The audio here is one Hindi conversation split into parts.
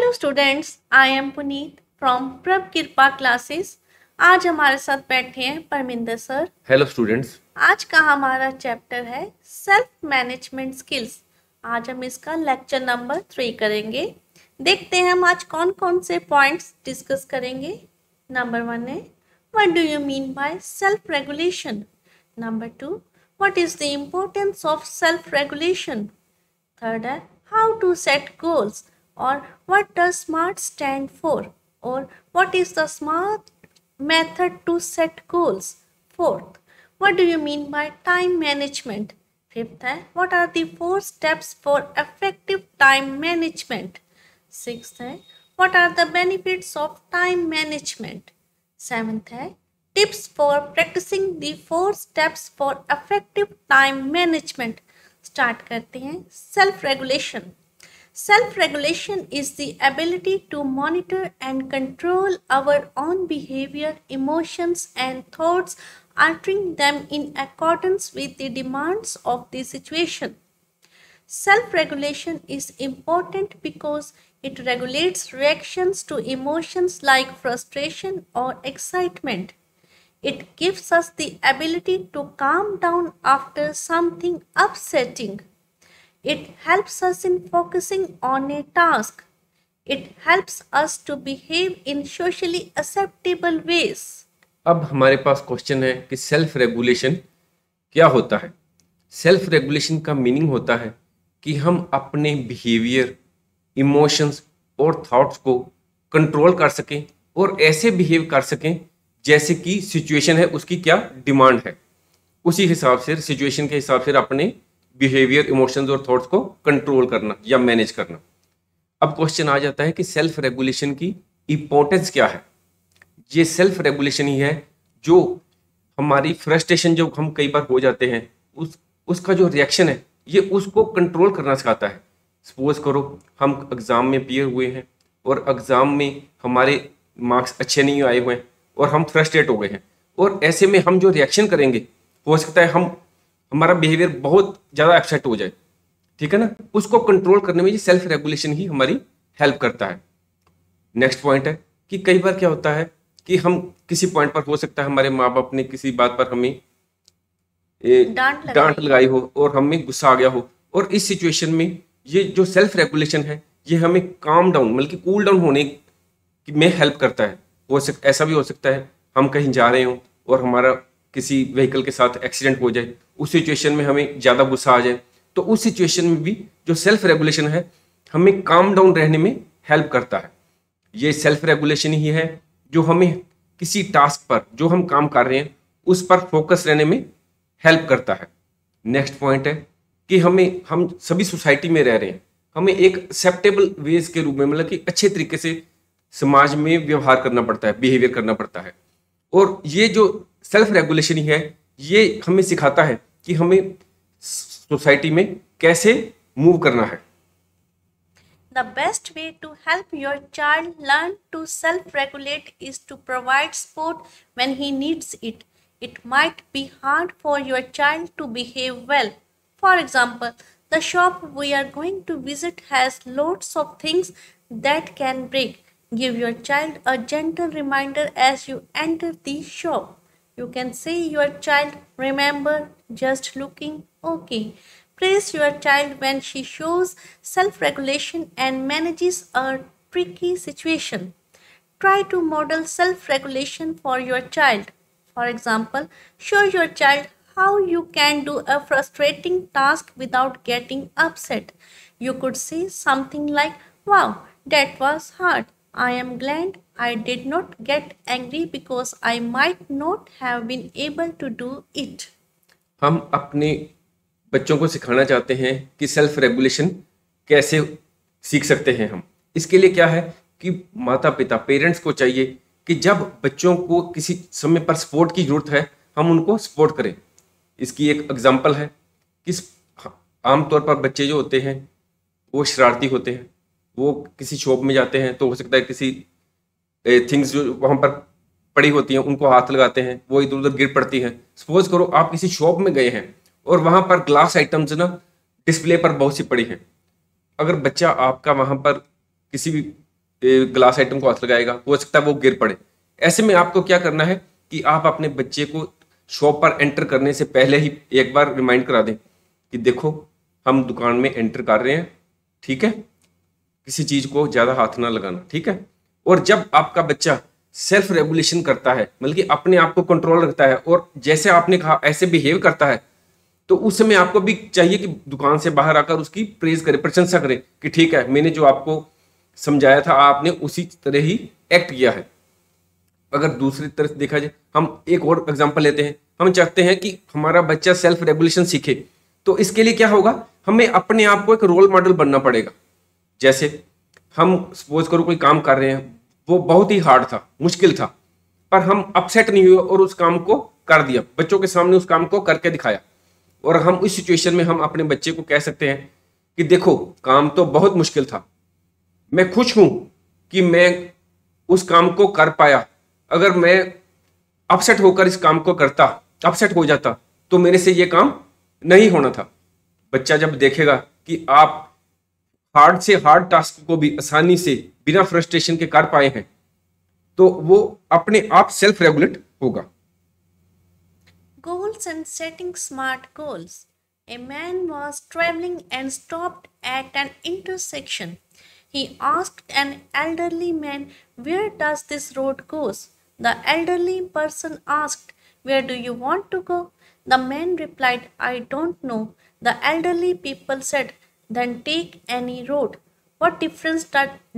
Hello students, I am Puneet from प्रभ कृपा क्लासेस। आज हमारे साथ बैठे हैं परमिंदर सर। Hello students. आज का हमारा चैप्टर है सेल्फ मैनेजमेंट स्किल्स। आज हम इसका लेक्चर नंबर 3 करेंगे। देखते हैं हम आज कौन कौन से पॉइंट्स डिस्कस करेंगे। नंबर 1 है what do you mean by self regulation. Number 2 what is the importance of self regulation. Third है how to set goals or what does SMART stand for or what is the SMART method to set goals. Fourth, what do you mean by time management. Fifth है what are the 4 steps for effective time management. Sixth है what are the benefits of time management. Seventh है tips for practicing the 4 steps for effective time management. Start करते हैं self regulation. Self-regulation is the ability to monitor and control our own behavior, emotions, and thoughts, altering them in accordance with the demands of the situation. Self-regulation is important because it regulates reactions to emotions like frustration or excitement. It gives us the ability to calm down after something upsetting. It helps us in focusing on a task. It helps us to behave in socially acceptable ways. अब हमारे पास क्वेश्चन है कि सेल्फ रेगुलेशन क्या होता है। सेल्फ रेगुलेशन का मीनिंग होता है कि हम अपने बिहेवियर, इमोशंस और थॉट्स को कंट्रोल कर सकें और ऐसे बिहेव कर सकें जैसे कि सिचुएशन है उसकी क्या डिमांड है, उसी हिसाब से सिचुएशन के हिसाब से अपने बिहेवियर, इमोशंस और थॉट्स को कंट्रोल करना या मैनेज करना। अब क्वेश्चन आ जाता है कि सेल्फ रेगुलेशन की इंपॉर्टेंस क्या है। ये सेल्फ रेगुलेशन ही है जो हमारी फ्रस्ट्रेशन जो हम कई बार हो जाते हैं उसका जो रिएक्शन है ये उसको कंट्रोल करना सिखाता है। सपोज करो हम एग्ज़ाम में अपीयर हुए हैं और एग्ज़ाम में हमारे मार्क्स अच्छे नहीं आए हुए हैं और हम फ्रस्ट्रेट हो गए हैं, और ऐसे में हम जो रिएक्शन करेंगे हो सकता है हमारा बिहेवियर बहुत ज़्यादा अपसेट हो जाए, ठीक है ना। उसको कंट्रोल करने में ये सेल्फ रेगुलेशन ही हमारी हेल्प करता है। नेक्स्ट पॉइंट है कि कई बार क्या होता है कि हम किसी पॉइंट पर हो सकता है हमारे माँ बाप ने किसी बात पर हमें डांट लगाई हो और हमें गुस्सा आ गया हो, और इस सिचुएशन में ये जो सेल्फ रेगुलेशन है ये हमें काम डाउन मतलब कि कूल डाउन होने में हेल्प करता है। ऐसा भी हो सकता है हम कहीं जा रहे हों और हमारा किसी व्हीकल के साथ एक्सीडेंट हो जाए, उस सिचुएशन में हमें ज़्यादा गुस्सा आ जाए, तो उस सिचुएशन में भी जो सेल्फ रेगुलेशन है हमें काम डाउन रहने में हेल्प करता है। ये सेल्फ रेगुलेशन ही है जो हमें किसी टास्क पर जो हम काम कर रहे हैं उस पर फोकस रहने में हेल्प करता है। नेक्स्ट पॉइंट है कि हम सभी सोसाइटी में रह रहे हैं, हमें एक एक्सेप्टेबल वेज के रूप में मतलब कि अच्छे तरीके से समाज में व्यवहार करना पड़ता है, बिहेवियर करना पड़ता है, और ये जो सेल्फ रेगुलेशन ही है ये हमें सिखाता है कि हमें सोसाइटी में कैसे मूव करना है। The best way to help your child learn to self-regulate is to provide support when he needs it. It might be hard for your child to behave well. For example, the shop we are going to visit has lots of things that can break. Give your child a gentle reminder as you enter the shop. You can say your child, remember, just looking okay. Praise your child when she shows self-regulation and manages a tricky situation. Try to model self-regulation for your child. For example, show your child how you can do a frustrating task without getting upset. You could say something like, "Wow, that was hard. I am glad I did not get angry because I might not have been able to do it." हम अपने बच्चों को सिखाना चाहते हैं कि सेल्फ रेगुलेशन कैसे सीख सकते हैं हम। इसके लिए क्या है कि माता पिता, पेरेंट्स को चाहिए कि जब बच्चों को किसी समय पर सपोर्ट की जरूरत है हम उनको सपोर्ट करें। इसकी एक एग्जांपल है कि आमतौर पर बच्चे जो होते हैं वो शरारती होते हैं, वो किसी शॉप में जाते हैं तो हो सकता है किसी थिंग्स जो वहाँ पर पड़ी होती हैं उनको हाथ लगाते हैं, वो इधर उधर गिर पड़ती हैं। सपोज करो आप किसी शॉप में गए हैं और वहाँ पर ग्लास आइटम्स डिस्प्ले पर बहुत सी पड़ी हैं। अगर बच्चा आपका वहाँ पर किसी भी ग्लास आइटम को हाथ लगाएगा, हो सकता है वो गिर पड़े। ऐसे में आपको क्या करना है कि आप अपने बच्चे को शॉप पर एंटर करने से पहले ही एक बार रिमाइंड करा दें कि देखो हम दुकान में एंटर कर रहे हैं, ठीक है, किसी चीज को ज्यादा हाथ ना लगाना, ठीक है। और जब आपका बच्चा सेल्फ रेगुलेशन करता है, मतलब कि अपने आप को कंट्रोल रखता है और जैसे आपने कहा ऐसे बिहेव करता है, तो उस समय आपको भी चाहिए कि दुकान से बाहर आकर उसकी प्रेज करे, प्रशंसा करे कि ठीक है, मैंने जो आपको समझाया था आपने उसी तरह ही एक्ट किया है। अगर दूसरी तरफ देखा जाए, हम एक और एग्जांपल लेते हैं, हम चाहते हैं कि हमारा बच्चा सेल्फ रेगुलेशन सीखे, तो इसके लिए क्या होगा, हमें अपने आप को एक रोल मॉडल बनना पड़ेगा। जैसे हम सपोज करो कोई काम कर रहे हैं, वो बहुत ही हार्ड था, मुश्किल था, पर हम अपसेट नहीं हुए और उस काम को कर दिया, बच्चों के सामने उस काम को करके दिखाया। और हम इस सिचुएशन में हम अपने बच्चे को कह सकते हैं कि देखो काम तो बहुत मुश्किल था, मैं खुश हूं कि मैं उस काम को कर पाया। अगर मैं अपसेट होकर इस काम को करता, अपसेट हो जाता, तो मेरे से ये काम नहीं होना था। बच्चा जब देखेगा कि आप हार्ड से हार्ड टास्क को भी आसानी से बिना फ्रस्ट्रेशन के कर पाए हैं, तो वो अपने आप सेल्फ रेगुलेट होगा। Goals and setting smart goals. A man was traveling and stopped at an intersection. He asked an elderly man, "Where does this road goes?" The elderly person asked, "Where do you want to go?" The man replied, "I don't know." The elderly people said, "Then take any road. What difference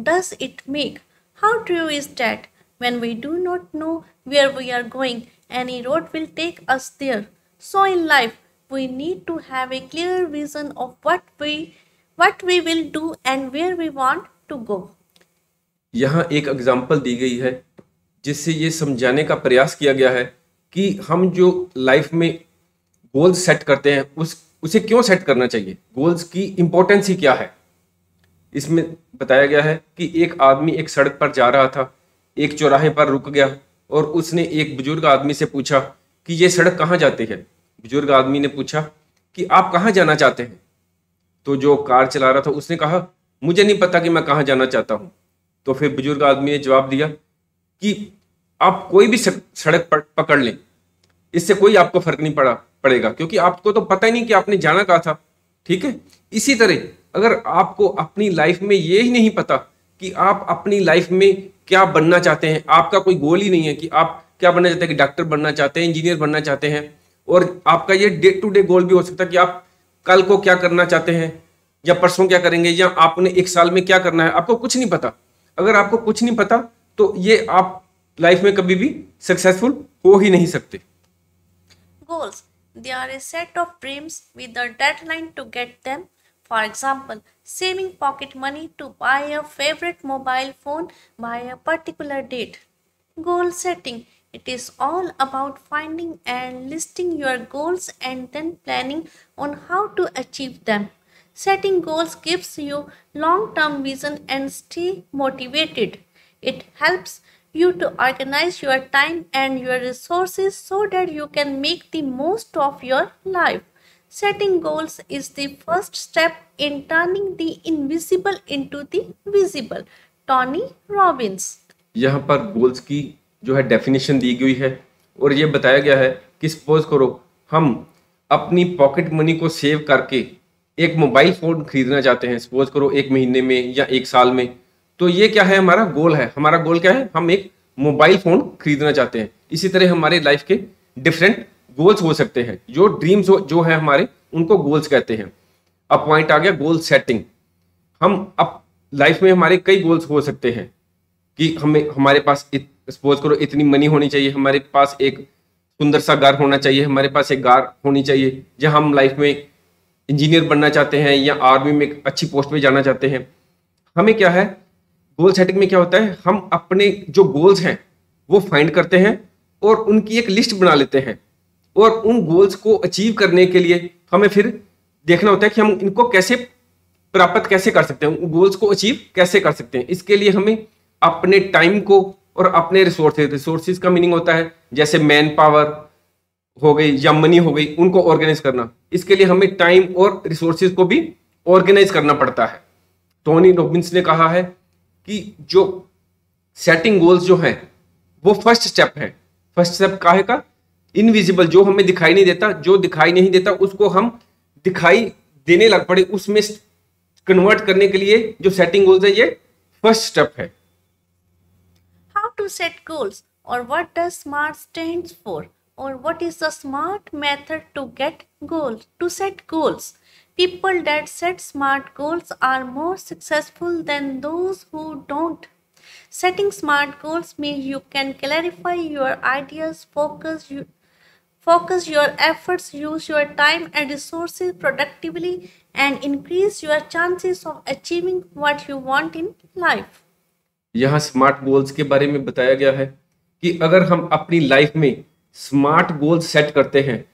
does it make?" How true is that? When we do not know where we are going, any road will take us there. So in life, we need to have a clear vision of what we will do and where we want to go. यहाँ एक एग्जाम्पल दी गई है जिससे ये समझाने का प्रयास किया गया है कि हम जो लाइफ में गोल्स सेट करते हैं उसे क्यों सेट करना चाहिए, गोल्स की इंपॉर्टेंस ही क्या है। इसमें बताया गया है कि एक आदमी एक सड़क पर जा रहा था, एक चौराहे पर रुक गया और उसने एक बुजुर्ग आदमी से पूछा कि ये सड़क कहाँ जाती है। बुजुर्ग आदमी ने पूछा कि आप कहाँ जाना चाहते हैं। तो जो कार चला रहा था उसने कहा मुझे नहीं पता कि मैं कहाँ जाना चाहता हूँ। तो फिर बुजुर्ग आदमी ने जवाब दिया कि आप कोई भी सड़क पकड़ लें, इससे कोई आपको फर्क नहीं पड़ेगा, क्योंकि आपको तो पता ही नहीं कि आपने जाना कहाँ था, ठीक है। इसी तरह अगर आपको अपनी लाइफ में ये ही नहीं पता कि आप अपनी लाइफ में क्या बनना चाहते हैं, आपका कोई गोल ही नहीं है कि आप क्या बनना चाहते हैं, कि डॉक्टर बनना चाहते हैं, इंजीनियर बनना चाहते हैं, और आपका ये डे टू डे गोल भी हो सकता है कि आप कल को क्या करना चाहते हैं या परसों क्या करेंगे या आपने एक साल में क्या करना है, आपको कुछ नहीं पता। अगर आपको कुछ नहीं पता तो ये आप लाइफ में कभी भी सक्सेसफुल हो ही नहीं सकते। Goals. They are a set of dreams with a deadline to get them. For example, saving pocket money to buy a favorite mobile phone by a particular date. Goal setting. It is all about finding and listing your goals and then planning on how to achieve them. Setting goals gives you long-term vision and stay motivated. It helps you to organize your time and your resources so that you can make the most of your life. Setting goals is the first step in turning the invisible into the visible. Tony Robbins. यहाँ पर गोल्स की जो है डेफिनेशन दी गई है और ये बताया गया है कि सपोज करो हम अपनी पॉकेट मनी को सेव करके एक मोबाइल फोन खरीदना चाहते हैं, सपोज करो 1 महीने में या 1 साल में, तो ये क्या है, हमारा गोल है। हमारा गोल क्या है, हम एक मोबाइल फोन खरीदना चाहते हैं। इसी तरह हमारे लाइफ के डिफरेंट गोल्स हो सकते हैं, जो ड्रीम्स जो है हमारे, उनको गोल्स कहते हैं। अब पॉइंट आ गया गोल सेटिंग। हम अब लाइफ में हमारे कई गोल्स हो सकते हैं कि हमारे पास सपोज करो इतनी मनी होनी चाहिए, हमारे पास एक सुंदर सा घर होना चाहिए, हमारे पास एक कार होनी चाहिए, जहां हम लाइफ में इंजीनियर बनना चाहते हैं या आर्मी में एक अच्छी पोस्ट पे जाना चाहते हैं। हमें क्या है, गोल सेटिंग में क्या होता है, हम अपने जो गोल्स हैं वो फाइंड करते हैं और उनकी एक लिस्ट बना लेते हैं, और उन गोल्स को अचीव करने के लिए हमें फिर देखना होता है कि हम इनको कैसे प्राप्त कैसे कर सकते हैं, गोल्स को अचीव कैसे कर सकते हैं। इसके लिए हमें अपने टाइम को और अपने रिसोर्सेज का मीनिंग होता है जैसे मैन पावर हो गई या मनी हो गई, उनको ऑर्गेनाइज करना। इसके लिए हमें टाइम और रिसोर्सेज को भी ऑर्गेनाइज करना पड़ता है। टोनी रॉबिन्स ने कहा है कि जो सेटिंग गोल्स जो है वो फर्स्ट स्टेप है। फर्स्ट स्टेप काहे का? इनविजिबल, जो हमें दिखाई नहीं देता, जो दिखाई नहीं देता उसको हम दिखाई देने लग पड़े, उसमें कन्वर्ट करने के लिए जो सेटिंग गोल्स है ये फर्स्ट स्टेप है। How to set goals, or what does SMART stands for, or what is the SMART method to get goals, to set goals? People that set SMART goals are more successful than those who don't. Setting SMART goals means you can clarify your ideas, focus your efforts, use your time and resources productively, and increase your chances of achieving what you want in life. यहाँ स्मार्ट गोल्स के बारे में बताया गया है कि अगर हम अपनी लाइफ में स्मार्ट गोल्स सेट करते हैं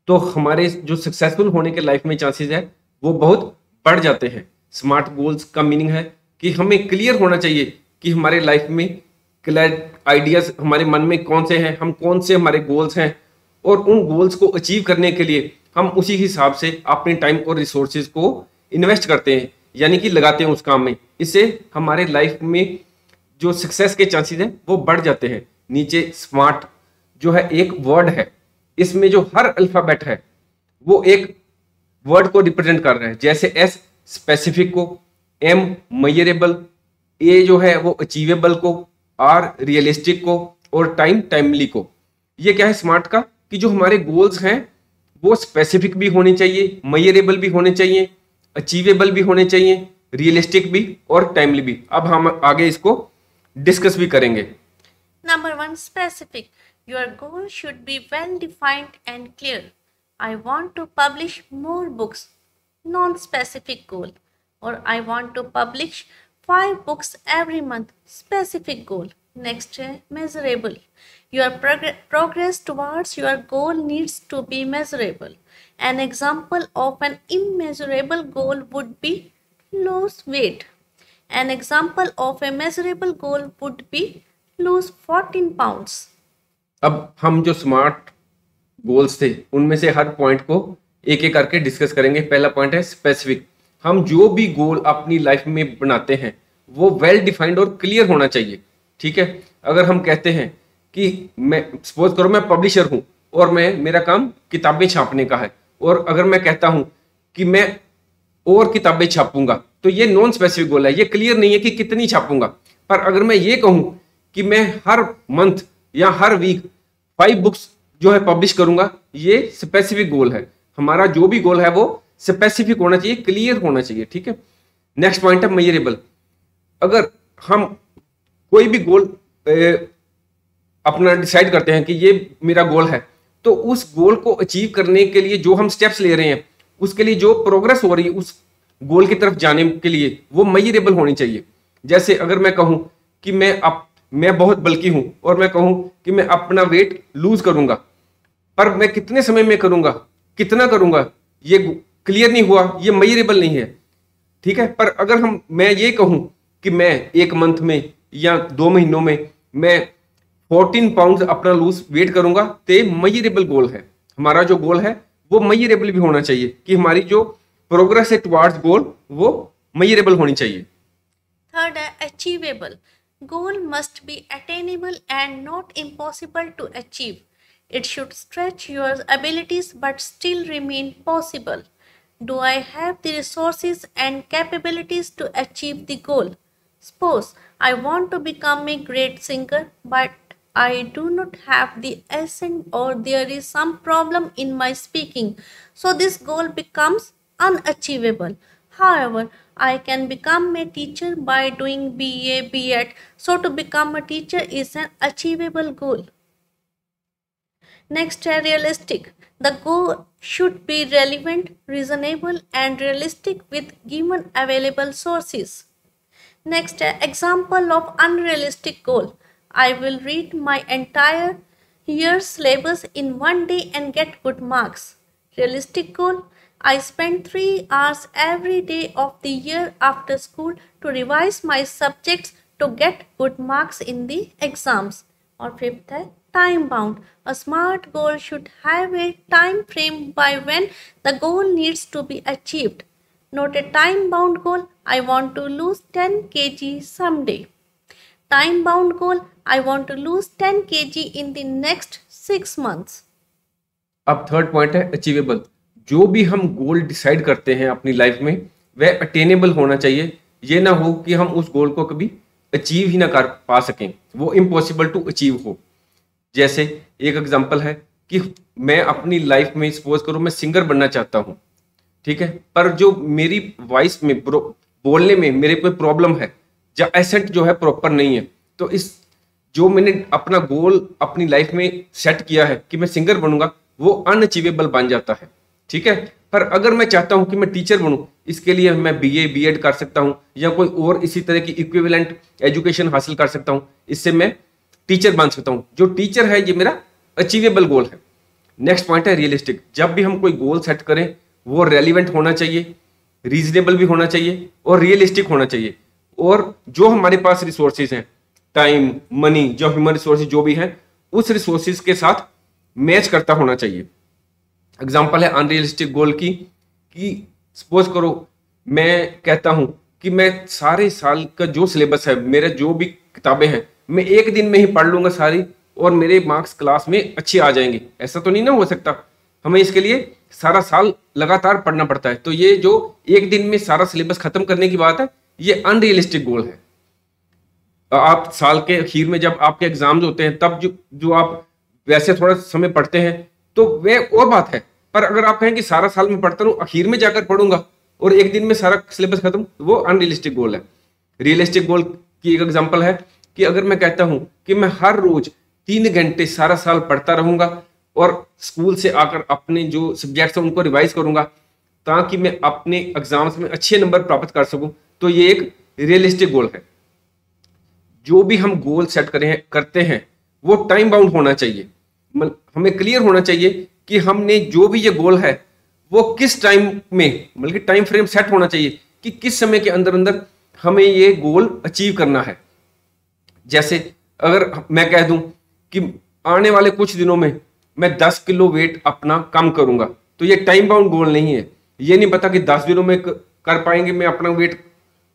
तो हमारे जो सक्सेसफुल होने के लाइफ में चांसेस है वो बहुत बढ़ जाते हैं। स्मार्ट गोल्स का मीनिंग है कि हमें क्लियर होना चाहिए कि हमारे लाइफ में आइडियाज हमारे मन में कौन से हैं, हम कौन से हमारे गोल्स हैं, और उन गोल्स को अचीव करने के लिए हम उसी हिसाब से अपने टाइम और रिसोर्सेज को इन्वेस्ट करते हैं, यानी कि लगाते हैं उस काम में। इससे हमारे लाइफ में जो सक्सेस के चांसेस हैं वो बढ़ जाते हैं। नीचे स्मार्ट जो है एक वर्ड है, इसमें जो हर अल्फाबेट है वो एक वर्ड को रिप्रेजेंट कर रहा है। जैसे एस स्पेसिफिक को, एम मेजरेबल, ए जो है वो अचीवेबल को, आर रियलिस्टिक को, और टाइम टाइमली को। ये क्या है स्मार्ट का कि जो हमारे गोल्स हैं वो स्पेसिफिक भी होने चाहिए, मेजरेबल भी होने चाहिए, अचीवेबल भी होने चाहिए, रियलिस्टिक भी और टाइमली भी। अब हम आगे इसको डिस्कस भी करेंगे। Number 1, specific. Your goal should be well defined and clear. I want to publish more books. Non-specific goal. Or I want to publish 5 books every month. Specific goal. Next, measurable. Your progress towards your goal needs to be measurable. An example of an immeasurable goal would be lose weight. An example of a measurable goal would be lose 14 pounds. अब हम जो स्मार्ट गोल्स थे उनमें से हर पॉइंट को एक एक करके डिस्कस करेंगे। पहला पॉइंट है स्पेसिफिक। हम जो भी गोल अपनी लाइफ में बनाते हैं वो वेल डिफाइंड और क्लियर होना चाहिए, ठीक है। अगर हम कहते हैं कि मैं सपोज करो मैं पब्लिशर हूं और मेरा काम किताबें छापने का है, और अगर मैं कहता हूं कि मैं और किताबें छापूंगा तो ये नॉन स्पेसिफिक गोल है, ये क्लियर नहीं है कि कितनी छापूंगा। पर अगर मैं ये कहूं कि मैं हर मंथ या हर वीक 5 बुक्स जो है पब्लिश करूंगा, ये स्पेसिफिक गोल है। हमारा जो भी गोल है वो स्पेसिफिक होना चाहिए, क्लियर होना चाहिए, ठीक है। नेक्स्ट पॉइंट है मेजरेबल। अगर हम कोई भी गोल अपना डिसाइड करते हैं कि ये मेरा गोल है, तो उस गोल को अचीव करने के लिए जो हम स्टेप्स ले रहे हैं, उसके लिए जो प्रोग्रेस हो रही है उस गोल की तरफ जाने के लिए, वो मेजरेबल होनी चाहिए। जैसे अगर मैं कहूं कि मैं बहुत बल्की हूं और मैं कहूं कि मैं अपना वेट लूज करूंगा, पर मैं कितने समय में करूंगा, कितना करूंगा, ये क्लियर नहीं हुआ, ये मेजरेबल नहीं है, ठीक है। पर अगर मैं ये कहूं कि मैं 1 मंथ में या 2 महीनों में मैं 14 पाउंड अपना लूज वेट करूंगा, तो ये मेजरेबल गोल है। हमारा जो गोल है वो मेजरेबल भी होना चाहिए कि हमारी जो प्रोग्रेस है टुवर्ड्स गोल वो मेजरेबल होनी चाहिए। Third, achievable. Goal must be attainable and not impossible to achieve. It should stretch your abilities but still remain possible. Do I have the resources and capabilities to achieve the goal? Suppose I want to become a great singer, but I do not have the accent or there is some problem in my speaking. So this goal becomes unachievable. However, I can become a teacher by doing BA, B.Ed. So to become a teacher is an achievable goal. Next, realistic. The goal should be relevant, reasonable and realistic with given available sources. Next, example of unrealistic goal. I will read my entire year's syllabus in 1 day and get good marks. Realistic goal. I spend 3 hours every day of the year after school to revise my subjects to get good marks in the exams. और फिफ्थ है time bound. A smart goal should have a time frame by when the goal needs to be achieved. Note a time-bound goal. I want to lose 10 kg someday. Time-bound goal. I want to lose 10 kg in the next 6 months. अब थर्ड पॉइंट है अचीवेबल। जो भी हम गोल डिसाइड करते हैं अपनी लाइफ में वह अटेनेबल होना चाहिए। ये ना हो कि हम उस गोल को कभी अचीव ही ना कर पा सकें, वो इम्पॉसिबल टू अचीव हो। जैसे एक एग्जांपल है कि मैं अपनी लाइफ में सपोज करूं मैं सिंगर बनना चाहता हूं, ठीक है, पर जो मेरी वॉइस में बोलने में मेरे कोई प्रॉब्लम है या एसेंट जो है प्रॉपर नहीं है, तो इस जो मैंने अपना गोल अपनी लाइफ में सेट किया है कि मैं सिंगर बनूंगा वो अनअचीवेबल बन जाता है, ठीक है। पर अगर मैं चाहता हूं कि मैं टीचर बनूं, इसके लिए मैं बीए बीएड कर सकता हूं या कोई और इसी तरह की इक्विवेलेंट एजुकेशन हासिल कर सकता हूं, इससे मैं टीचर बन सकता हूं। जो टीचर है ये मेरा अचीवेबल गोल है। नेक्स्ट पॉइंट है रियलिस्टिक। जब भी हम कोई गोल सेट करें वो रेलिवेंट होना चाहिए, रीजनेबल भी होना चाहिए और रियलिस्टिक होना चाहिए। और जो हमारे पास रिसोर्सेज हैं, टाइम, मनी, जो ह्यूमन रिसोर्सेज जो भी हैं, उस रिसोर्सेज के साथ मैच करता होना चाहिए। एग्जाम्पल है अनरियलिस्टिक गोल की कि सपोज करो मैं कहता हूं कि मैं सारे साल का जो सिलेबस है, मेरे जो भी किताबें हैं, मैं एक दिन में ही पढ़ लूंगा सारी और मेरे मार्क्स क्लास में अच्छे आ जाएंगे। ऐसा तो नहीं ना हो सकता, हमें इसके लिए सारा साल लगातार पढ़ना पड़ता है। तो ये जो एक दिन में सारा सिलेबस खत्म करने की बात है, ये अनरियलिस्टिक गोल है। आप साल के आखिर में जब आपके एग्जाम्स होते हैं तब जो आप वैसे थोड़ा समय पढ़ते हैं तो वे और बात है, पर अगर आप कहें कि सारा साल में पढ़ता रहूं, आखिर में जाकर पढ़ूंगा और एक दिन में सारा सिलेबस खत्म, वो अनरियलिस्टिक गोल है। रियलिस्टिक गोल की एक एग्जांपल है कि अगर मैं कहता हूं कि मैं हर रोज 3 घंटे सारा साल पढ़ता रहूंगा और स्कूल से आकर अपने जो सब्जेक्ट्स हैं उनको रिवाइज करूंगा ताकि मैं अपने एग्जाम्स में अच्छे नंबर प्राप्त कर सकूं, तो ये एक रियलिस्टिक गोल है। जो भी हम गोल सेट करते हैं वो टाइम बाउंड होना चाहिए। हमें क्लियर होना चाहिए कि हमने जो भी ये गोल है वो किस टाइम में, बल्कि टाइम फ्रेम सेट होना चाहिए कि किस समय के अंदर अंदर हमें ये गोल अचीव करना है। जैसे अगर मैं कह दूं कि आने वाले कुछ दिनों में मैं 10 किलो वेट अपना कम करूंगा, तो ये टाइम बाउंड गोल नहीं है। ये नहीं पता कि 10 दिनों में कर पाएंगे मैं अपना वेट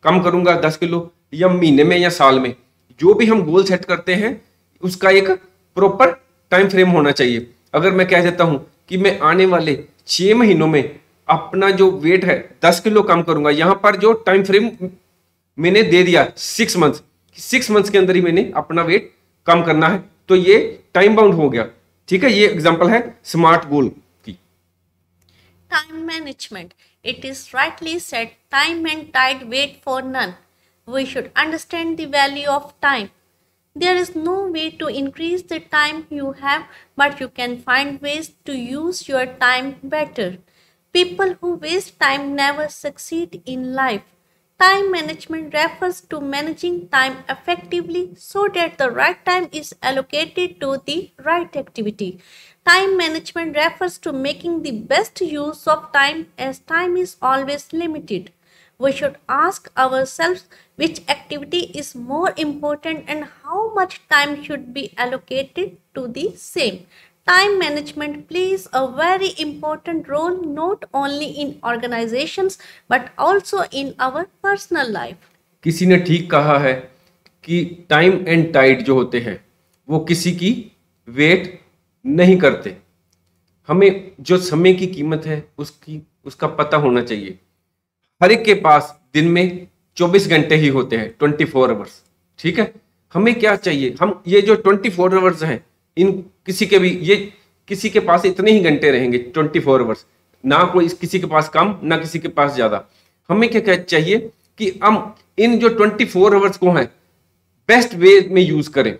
कम करूंगा 10 किलो, या महीने में या साल में। जो भी हम गोल सेट करते हैं उसका एक प्रॉपर टाइम फ्रेम होना चाहिए। अगर मैं कह देता हूं कि मैं आने वाले 6 महीनों में अपना जो वेट है 10 किलो कम करूंगा, यहां पर जो टाइम फ्रेम मैंने दे दिया 6 मंथ्स के अंदर ही मैंने अपना वेट कम करना है, तो ये टाइम बाउंड हो गया, ठीक है। ये एग्जांपल है स्मार्ट गोल की। Time management. It is rightly said, time and tide wait for none. We should understand the value of time. There is no way to increase the time you have, but you can find ways to use your time better. People who waste time never succeed in life. Time management refers to managing time effectively so that the right time is allocated to the right activity. Time management refers to making the best use of time as time is always limited. We should ask ourselves which activity is more important and how much time should be allocated to the same. Time management plays a very important role not only in organizations but also in our personal life. किसी ने ठीक कहा है कि टाइम एंड टाइड जो होते हैं वो किसी की वेट नहीं करते। हमें जो समय की कीमत है उसका पता होना चाहिए। हर एक के पास दिन में 24 घंटे ही होते हैं, 24 आवर्स, ठीक है। हमें क्या चाहिए, हम ये जो 24 आवर्स हैं, इन किसी के पास इतने ही घंटे रहेंगे 24 आवर्स, ना कोई किसी के पास कम ना किसी के पास ज्यादा। हमें क्या चाहिए कि हम इन जो 24 आवर्स को हैं बेस्ट वे में यूज करें,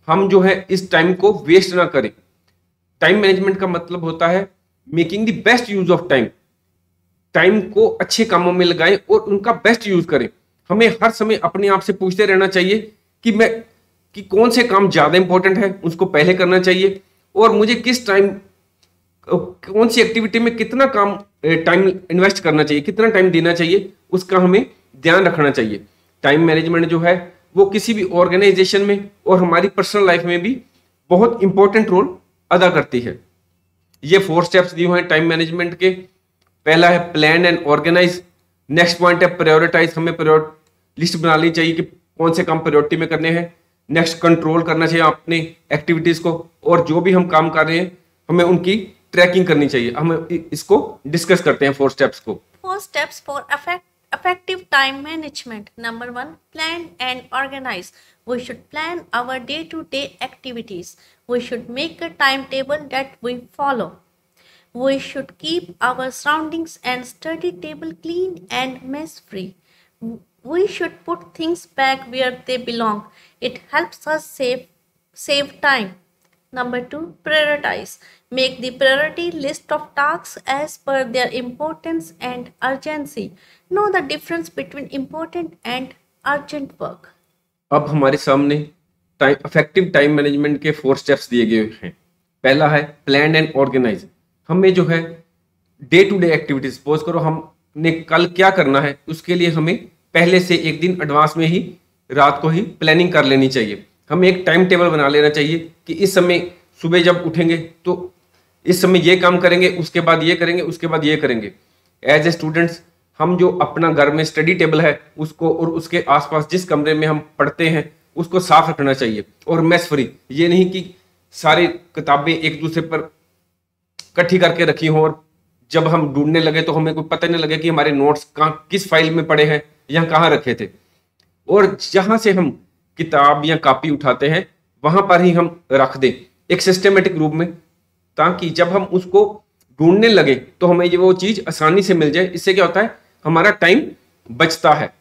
हम जो है इस टाइम को वेस्ट ना करें। टाइम मैनेजमेंट का मतलब होता है making the best use of time. Time को अच्छे कामों में लगाएं और उनका बेस्ट यूज करें। हमें हर समय अपने आप से पूछते रहना चाहिए कि कौन से काम ज्यादा इंपॉर्टेंट है, उसको पहले करना चाहिए, और मुझे किस टाइम कौन सी एक्टिविटी में कितना टाइम इन्वेस्ट करना चाहिए, कितना टाइम देना चाहिए, उसका हमें ध्यान रखना चाहिए। टाइम मैनेजमेंट जो है वो किसी भी ऑर्गेनाइजेशन में और हमारी पर्सनल लाइफ में भी बहुत इंपॉर्टेंट रोल अदा करती है। ये 4 स्टेप्स दिए हुए हैं टाइम मैनेजमेंट के। पहला है plan and organise, next point है प्रायोरिटाइज, हमें लिस्ट बना लेनी चाहिए कि कौन से काम प्रायोरिटी में करने हैं। नेक्स्ट कंट्रोल करना चाहिए अपने एक्टिविटीज को, और जो भी हम काम कर रहे हैं हमें उनकी ट्रैकिंग करनी चाहिए। हम इसको डिस्कस करते हैं 4 स्टेप्स को। 4 steps for effective time management. Number 1, plan and organize. We should plan our day-to-day activities. We should make a timetable that we follow. We should keep our surroundings and study table clean and mess-free. We should put things back where they belong. It helps us save time. Number 2, prioritize. Make the priority list of tasks as per their importance and urgency. Know the difference between important and urgent work. अब हमारे सामने इफेक्टिव टाइम मैनेजमेंट के 4 स्टेप्स दिए गए हैं। पहला है प्लान एंड ऑर्गेनाइज। हमें जो है day to day activities, suppose करो हमने कल क्या करना है, उसके लिए हमें पहले से एक दिन एडवांस में ही रात को ही प्लानिंग कर लेनी चाहिए। हमें एक टाइम टेबल बना लेना चाहिए कि इस समय सुबह जब उठेंगे तो इस समय ये काम करेंगे, उसके बाद ये करेंगे, उसके बाद ये करेंगे। एज ए स्टूडेंट्स हम जो अपना घर में स्टडी टेबल है उसको और उसके आसपास जिस कमरे में हम पढ़ते हैं उसको साफ रखना चाहिए और मेस फ्री। ये नहीं कि सारी किताबें एक दूसरे पर इकट्ठी करके रखी हों और जब हम ढूंढने लगे तो हमें कोई पता नहीं लगे कि हमारे नोट्स कहाँ किस फाइल में पड़े हैं या कहाँ रखे थे। और जहां से हम किताब या कॉपी उठाते हैं वहां पर ही हम रख दें एक सिस्टमेटिक रूप में, ताकि जब हम उसको ढूंढने लगे तो हमें ये वो चीज आसानी से मिल जाए। इससे क्या होता है, हमारा टाइम बचता है।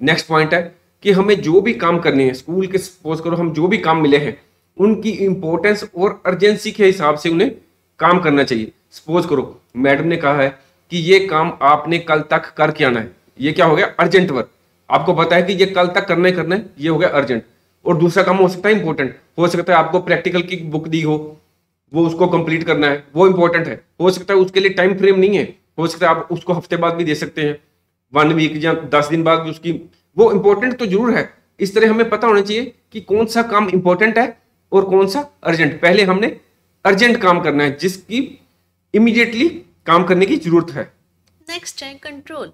नेक्स्ट पॉइंट है कि हमें जो भी काम करने हैं स्कूल के, सपोज करो हम जो भी काम मिले हैं उनकी इंपॉर्टेंस और अर्जेंसी के हिसाब से उन्हें काम करना चाहिए। सपोज करो मैडम ने कहा है कि ये काम आपने कल तक करके आना है, ये क्या हो गया, अर्जेंट वर्क। आपको पता है कि ये कल तक करना है, ये हो गया अर्जेंट। और दूसरा काम हो सकता है इंपॉर्टेंट, हो सकता है आपको प्रैक्टिकल की बुक दी हो, वो उसको कंप्लीट करना है, वो इंपॉर्टेंट है। हो सकता है उसके लिए टाइम फ्रेम नहीं है, हो सकता है आप उसको हफ्ते बाद भी दे सकते हैं, 1 वीक या 10 दिन बाद भी उसकी, वो इंपॉर्टेंट तो जरूर है। इस तरह हमें पता होना चाहिए कि कौन सा काम इंपॉर्टेंट है और कौन सा अर्जेंट। पहले हमने अर्जेंट काम करना है जिसकी इमीडिएटली काम करने की जरूरत है। नेक्स्ट है control.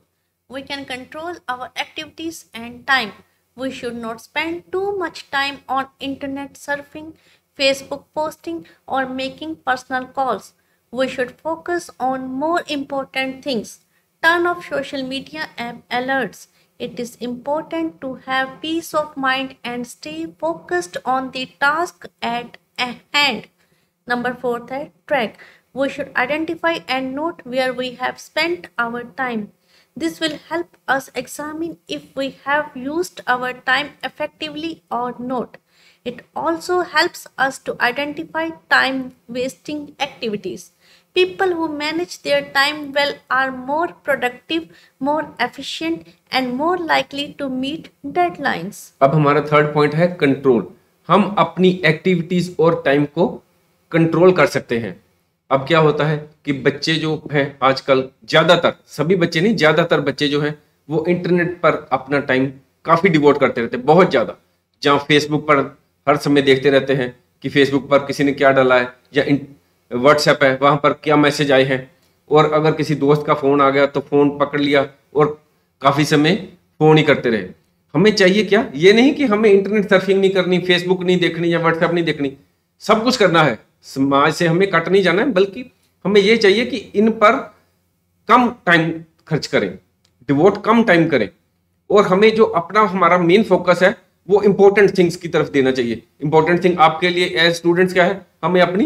We can control our activities and time. We should not spend too much time on internet surfing, Facebook posting, or making personal calls. We should focus on more important things. Turn off social media app alerts. It is important to have peace of mind and stay focused on the task at hand. Number 4 है track. We should identify and note where we have spent our time. This will help us examine if we have used our time effectively or not. It also helps us to identify time-wasting activities. People who manage their time well are more productive, more efficient, and more likely to meet deadlines. अब हमारा थर्ड पॉइंट है कंट्रोल। हम अपनी एक्टिविटीज और टाइम को कंट्रोल कर सकते हैं। अब क्या होता है कि बच्चे जो हैं आजकल, ज्यादातर, सभी बच्चे नहीं, ज्यादातर बच्चे जो हैं वो इंटरनेट पर अपना टाइम काफी डिवोट करते रहते हैं, बहुत ज्यादा। जहाँ फेसबुक पर हर समय देखते रहते हैं कि फेसबुक पर किसी ने क्या डाला है, या व्हाट्सएप है वहां पर क्या मैसेज आए हैं, और अगर किसी दोस्त का फोन आ गया तो फोन पकड़ लिया और काफी समय फोन ही करते रहे। हमें चाहिए क्या, ये नहीं कि हमें इंटरनेट सर्फिंग नहीं करनी, फेसबुक नहीं देखनी या व्हाट्सएप नहीं देखनी, सब कुछ करना है, समाज से हमें कट नहीं जाना है, बल्कि हमें ये चाहिए कि इन पर कम टाइम खर्च करें, डिवोट कम टाइम करें, और हमें जो अपना हमारा मेन फोकस है वो इंपॉर्टेंट थिंग्स की तरफ देना चाहिए। इंपॉर्टेंट थिंग आपके लिए एज स्टूडेंट्स क्या है, हमें अपनी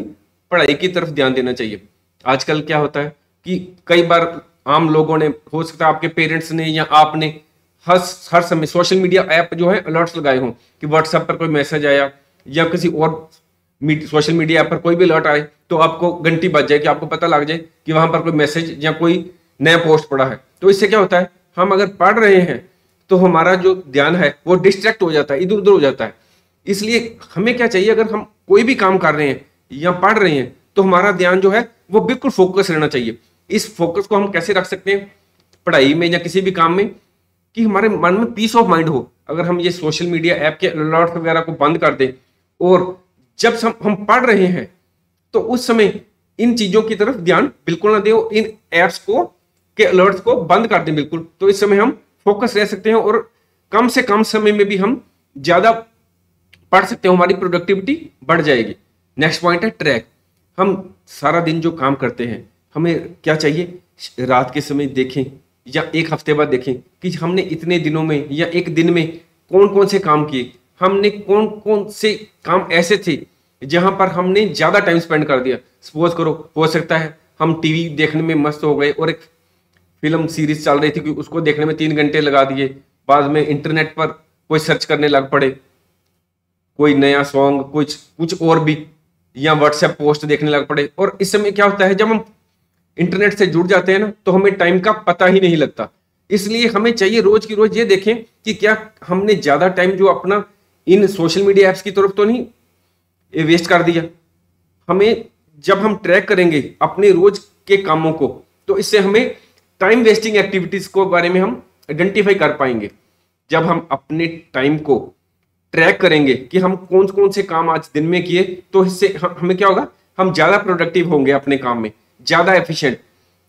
पढ़ाई की तरफ ध्यान देना चाहिए। आजकल क्या होता है कि कई बार आम लोगों ने, हो सकता है आपके पेरेंट्स ने या आपने हर समय सोशल मीडिया ऐप जो है अलर्ट्स लगाए हों कि व्हाट्सएप पर कोई मैसेज आया या किसी और सोशल मीडिया ऐप पर कोई भी अलर्ट आए तो आपको घंटी बज जाए कि आपको पता लग जाए कि वहां पर कोई मैसेज या कोई नया पोस्ट पड़ा है। तो इससे क्या होता है, हम अगर पढ़ रहे हैं तो हमारा जो ध्यान है वो डिस्ट्रैक्ट हो जाता है, इधर उधर हो जाता है। इसलिए हमें क्या चाहिए, अगर हम कोई भी काम कर रहे हैं या पढ़ रहे हैं तो हमारा ध्यान जो है वो बिल्कुल फोकस रहना चाहिए। इस फोकस को हम कैसे रख सकते हैं पढ़ाई में या किसी भी काम में, कि हमारे मन में पीस ऑफ माइंड हो। अगर हम ये सोशल मीडिया ऐप के अलर्ट वगैरह को बंद कर दें और जब हम पढ़ रहे हैं तो उस समय इन चीजों की तरफ ध्यान बिल्कुल ना दें, इन ऐप्स को के अलर्ट्स को बंद कर दें बिल्कुल, तो इस समय हम फोकस रह सकते हैं और कम से कम समय में भी हम ज्यादा पढ़ सकते हैं, हमारी प्रोडक्टिविटी बढ़ जाएगी। नेक्स्ट पॉइंट है ट्रैक। हम सारा दिन जो काम करते हैं, हमें क्या चाहिए, रात के समय देखें या एक हफ्ते बाद देखें कि हमने इतने दिनों में या एक दिन में कौन कौन से काम किए, हमने कौन कौन से काम ऐसे थे जहां पर हमने ज्यादा टाइम स्पेंड कर दिया। सपोज करो, हो सकता है हम टीवी देखने में मस्त हो गए और एक फिल्म सीरीज चल रही थी कि उसको देखने में 3 घंटे लगा दिए, बाद में इंटरनेट पर कोई सर्च करने लग पड़े, कोई नया सॉन्ग, कुछ कुछ और भी, या व्हाट्सएप पोस्ट देखने लग पड़े। और इस समय क्या होता है, जब हम इंटरनेट से जुड़ जाते हैं ना, तो हमें टाइम का पता ही नहीं लगता। इसलिए हमें चाहिए रोज की रोज ये देखें कि क्या हमने ज्यादा टाइम जो अपना इन सोशल मीडिया ऐप्स की तरफ तो नहीं वेस्ट कर दिया। हमें जब हम ट्रैक करेंगे अपने रोज के कामों को, तो इससे हमें टाइम वेस्टिंग एक्टिविटीज को बारे में हम आइडेंटिफाई कर पाएंगे। जब हम अपने टाइम को ट्रैक करेंगे कि हम कौन कौन से काम आज दिन में किए, तो इससे हमें क्या होगा, हम ज्यादा प्रोडक्टिव होंगे अपने काम में, ज्यादा एफिशिएंट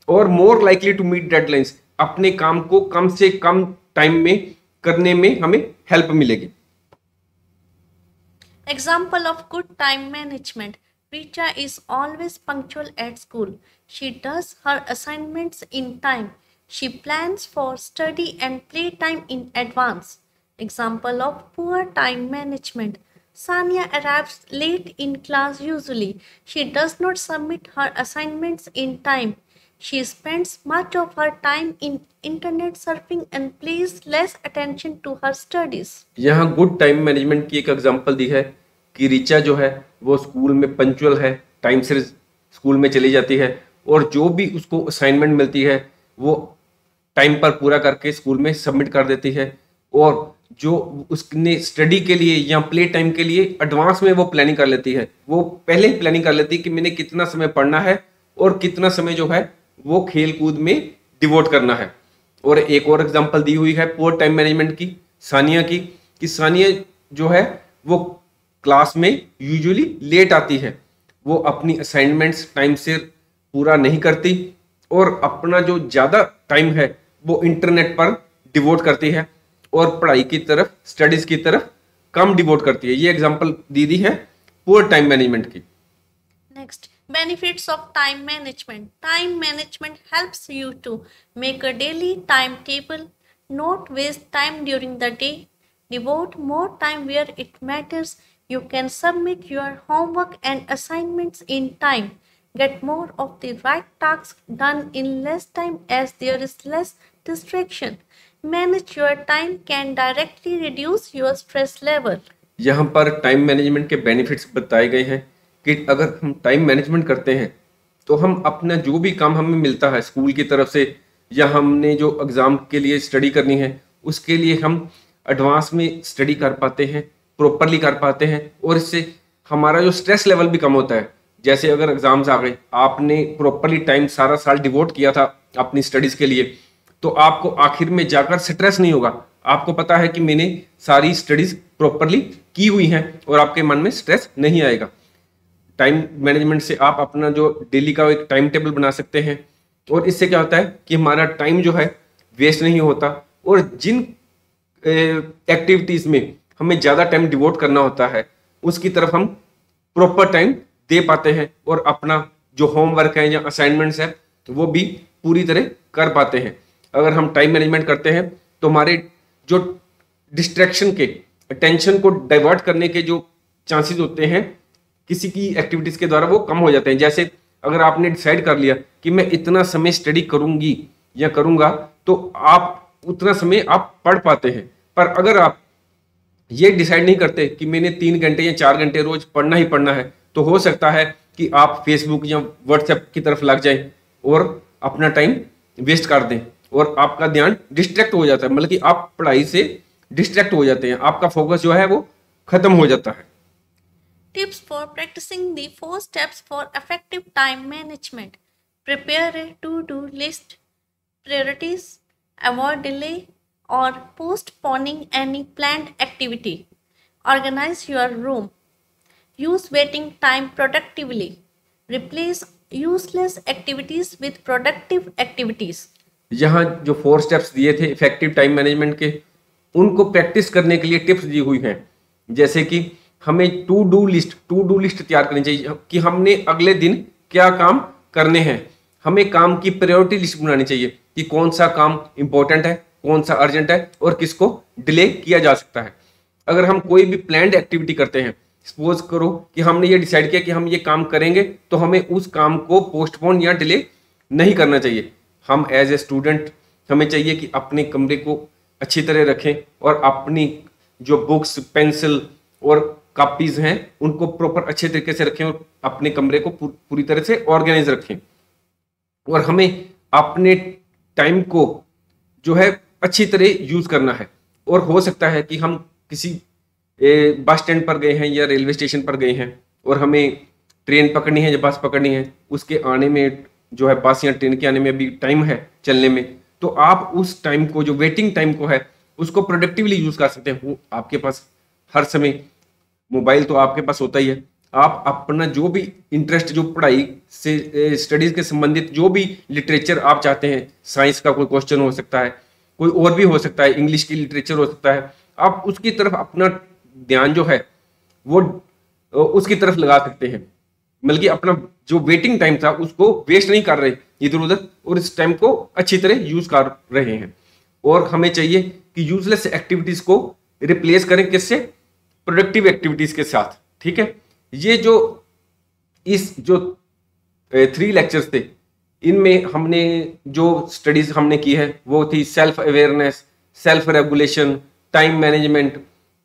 और more likely to meet deadlines. अपने काम को कम से कम टाइम में करने में हमें हेल्प मिलेगी। Example of good time management. Richa is always punctual at school. She does her assignments in time. She plans for study and playtime in advance. Example of poor time management. Sania arrives late in class usually. She does not submit her assignments in time. She spends much of her time in internet surfing and pays less attention to her studies. यहाँ गुड टाइम मैनेजमेंट की एक एग्जांपल दी है कि रिचा जो है वो स्कूल में पंक्चुअल है, टाइम से स्कूल में चली जाती है और जो भी उसको असाइनमेंट मिलती है वो टाइम पर पूरा करके स्कूल में सबमिट कर देती है। और जो उसने स्टडी के लिए या प्ले टाइम के लिए एडवांस में वो प्लानिंग कर लेती है, वो पहले ही प्लानिंग कर लेती है कि मैंने कितना समय पढ़ना है और कितना समय जो है वो खेल कूद में डिवोट करना है। और एक और एग्जांपल दी हुई है पुअर टाइम मैनेजमेंट की, सानिया की, कि सानिया जो है वो क्लास में यूजुअली लेट आती है, वो अपनी असाइनमेंट्स टाइम से पूरा नहीं करती और अपना जो ज़्यादा टाइम है वो इंटरनेट पर डिवोट करती है और पढ़ाई की तरफ, स्टडीज की तरफ कम डिवोट करती है। ये एग्जांपल दी है पुअर टाइम मैनेजमेंट की। Next, benefits of time management. Time management helps you to make a daily timetable, not waste time during the day, devote more time where it matters. You can submit your homework and assignments in time, get more of the right tasks done in less time as there is less distraction. Manage your time can directly reduce your stress level. यहाँ पर टाइम मैनेजमेंट के बेनिफिट्स बताए गए हैं कि अगर हम टाइम मैनेजमेंट करते हैं तो हम अपना जो भी काम हमें मिलता है स्कूल की तरफ से या हमने जो एग्ज़ाम के लिए स्टडी करनी है उसके लिए हम एडवांस में स्टडी कर पाते हैं, प्रॉपरली कर पाते हैं और इससे हमारा जो स्ट्रेस लेवल भी कम होता है। जैसे अगर एग्जाम्स आ गए, आपने प्रॉपरली टाइम सारा साल डिवोट किया था अपनी स्टडीज़ के लिए, तो आपको आखिर में जाकर स्ट्रेस नहीं होगा। आपको पता है कि मैंने सारी स्टडीज़ प्रॉपरली की हुई हैं और आपके मन में स्ट्रेस नहीं आएगा। टाइम मैनेजमेंट से आप अपना जो डेली का एक टाइम टेबल बना सकते हैं और इससे क्या होता है कि हमारा टाइम जो है वेस्ट नहीं होता और जिन एक्टिविटीज़ में हमें ज़्यादा टाइम डिवोट करना होता है उसकी तरफ हम प्रॉपर टाइम दे पाते हैं और अपना जो होमवर्क है या असाइनमेंट्स है वो भी पूरी तरह कर पाते हैं। अगर हम टाइम मैनेजमेंट करते हैं तो हमारे जो डिस्ट्रैक्शन के, अटेंशन को डाइवर्ट करने के जो चांसेस होते हैं किसी की एक्टिविटीज़ के द्वारा वो कम हो जाते हैं। जैसे अगर आपने डिसाइड कर लिया कि मैं इतना समय स्टडी करूंगी या करूंगा तो आप उतना समय आप पढ़ पाते हैं। पर अगर आप ये डिसाइड नहीं करते कि मैंने 3 घंटे या 4 घंटे रोज पढ़ना ही पढ़ना है, तो हो सकता है कि आप फेसबुक या व्हाट्सएप की तरफ लग जाएं और अपना टाइम वेस्ट कर दें और आपका ध्यान डिस्ट्रैक्ट हो जाता है, मतलब कि आप पढ़ाई से डिस्ट्रैक्ट हो जाते हैं, आपका फोकस जो है वो खत्म हो जाता है। Tips for practicing the 4 steps for effective time management. Prepare a to-do list. Priorities. Avoid delay or postponing any planned activity. Organize your room. Use waiting time productively. Replace useless activities with productive activities. यहाँ जो 4 स्टेप्स दिए थे इफेक्टिव टाइम मैनेजमेंट के, उनको प्रैक्टिस करने के लिए टिप्स दी हुई हैं। जैसे कि हमें टू डू लिस्ट तैयार करनी चाहिए कि हमने अगले दिन क्या काम करने हैं। हमें काम की प्रायोरिटी लिस्ट बनानी चाहिए कि कौन सा काम इंपॉर्टेंट है, कौन सा अर्जेंट है और किसको डिले किया जा सकता है। अगर हम कोई भी प्लान्ड एक्टिविटी करते हैं, सपोज करो कि हमने ये डिसाइड किया कि हम ये काम करेंगे, तो हमें उस काम को पोस्टपोन या डिले नहीं करना चाहिए। हम एज ए स्टूडेंट हमें चाहिए कि अपने कमरे को अच्छी तरह रखें और अपनी जो बुक्स, पेंसिल और कॉपीज हैं उनको प्रॉपर अच्छे तरीके से रखें और अपने कमरे को पूरी तरह से ऑर्गेनाइज रखें। और हमें अपने टाइम को जो है अच्छी तरह यूज करना है। और हो सकता है कि हम किसी बस स्टैंड पर गए हैं या रेलवे स्टेशन पर गए हैं और हमें ट्रेन पकड़नी है या बस पकड़नी है, उसके आने में जो है बस या ट्रेन के आने में अभी टाइम है चलने में, तो आप उस टाइम को, जो वेटिंग टाइम को है, उसको प्रोडक्टिवली यूज कर सकते हैं। आपके पास हर समय मोबाइल तो आपके पास होता ही है। आप अपना जो भी इंटरेस्ट, जो पढ़ाई से स्टडीज के संबंधित जो भी लिटरेचर आप चाहते हैं, साइंस का कोई क्वेश्चन हो सकता है, कोई और भी हो सकता है, इंग्लिश की लिटरेचर हो सकता है, आप उसकी तरफ अपना ध्यान जो है वो उसकी तरफ लगा सकते हैं। बल्कि अपना जो वेटिंग टाइम था उसको वेस्ट नहीं कर रहे इधर उधर, और इस टाइम को अच्छी तरह यूज कर रहे हैं। और हमें चाहिए कि यूजलेस एक्टिविटीज को रिप्लेस करें किससे? प्रोडक्टिव एक्टिविटीज के साथ। ठीक है, ये जो 3 लेक्चर्स थे, इनमें हमने जो स्टडीज हमने की है वो थी self awareness, self regulation, time management,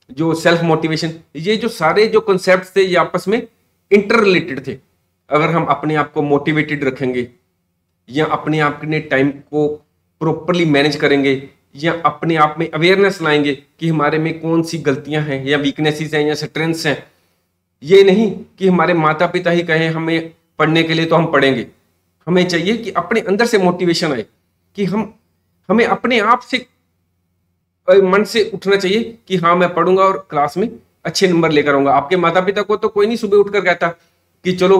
जो सेल्फ मोटिवेशन। ये जो सारे जो कॉन्सेप्ट थे ये आपस में इंटर रिलेटेड थे। अगर हम अपने आप को मोटिवेटेड रखेंगे या अपने आप के टाइम को प्रॉपरली मैनेज करेंगे या अपने आप में अवेयरनेस लाएंगे कि हमारे में कौन सी गलतियां हैं या वीकनेसेस हैं या स्ट्रेंथ्स हैं। ये नहीं कि हमारे माता पिता ही कहें हमें पढ़ने के लिए तो हम पढ़ेंगे। हमें चाहिए कि अपने अंदर से मोटिवेशन आए कि हमें अपने आप से मन से उठना चाहिए कि हाँ मैं पढ़ूंगा और क्लास में अच्छे नंबर लेकर आऊंगा। आपके माता पिता को तो कोई नहीं सुबह उठकर कहता कि चलो,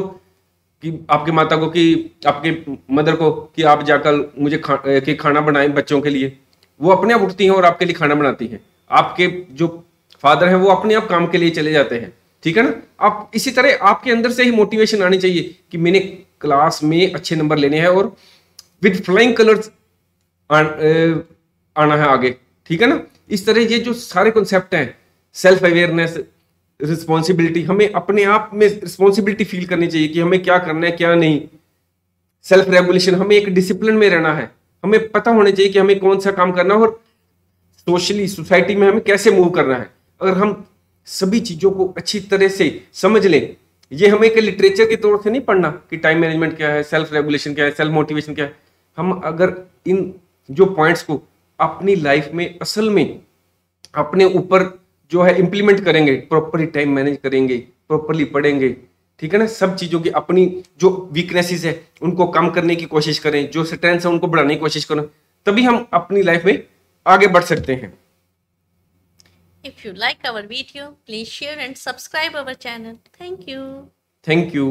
कि आपके माता को, कि आपके मदर को कि आप जाकर मुझे खाना बनाएं बच्चों के लिए। वो अपने आप उठती हैं और आपके लिए खाना बनाती हैं। आपके जो फादर हैं वो अपने आप काम के लिए चले जाते हैं। ठीक है ना? आप इसी तरह आपके अंदर से ही मोटिवेशन आनी चाहिए कि मैंने क्लास में अच्छे नंबर लेने हैं और विद फ्लाइंग कलर्स आना है आगे। ठीक है ना? इस तरह ये जो सारे कॉन्सेप्ट हैं, सेल्फ अवेयरनेस, रिस्पॉन्सिबिलिटी, हमें अपने आप में रिस्पॉन्सिबिलिटी फील करनी चाहिए कि हमें क्या करना है क्या नहीं। सेल्फ रेगुलेशन, हमें एक डिसिप्लिन में रहना है। हमें पता होना चाहिए कि हमें कौन सा काम करना है और सोशली, सोसाइटी में हमें कैसे मूव करना है। अगर हम सभी चीजों को अच्छी तरह से समझ लें, ये हमें एक लिटरेचर के तौर से नहीं पढ़ना कि टाइम मैनेजमेंट क्या है, सेल्फ रेगुलेशन क्या है, सेल्फ मोटिवेशन क्या है। हम अगर इन जो पॉइंट्स को अपनी लाइफ में असल में अपने ऊपर जो है इंप्लीमेंट करेंगे, प्रॉपरली टाइम मैनेज करेंगे, प्रॉपरली पढ़ेंगे, ठीक है ना, सब चीजों की अपनी जो वीकनेसेस है उनको कम करने की कोशिश करें, जो स्ट्रेंथ्स है उनको बढ़ाने की कोशिश करें, तभी हम अपनी लाइफ में आगे बढ़ सकते हैं। If you like our video, please share and subscribe our channel. Thank you. Thank you.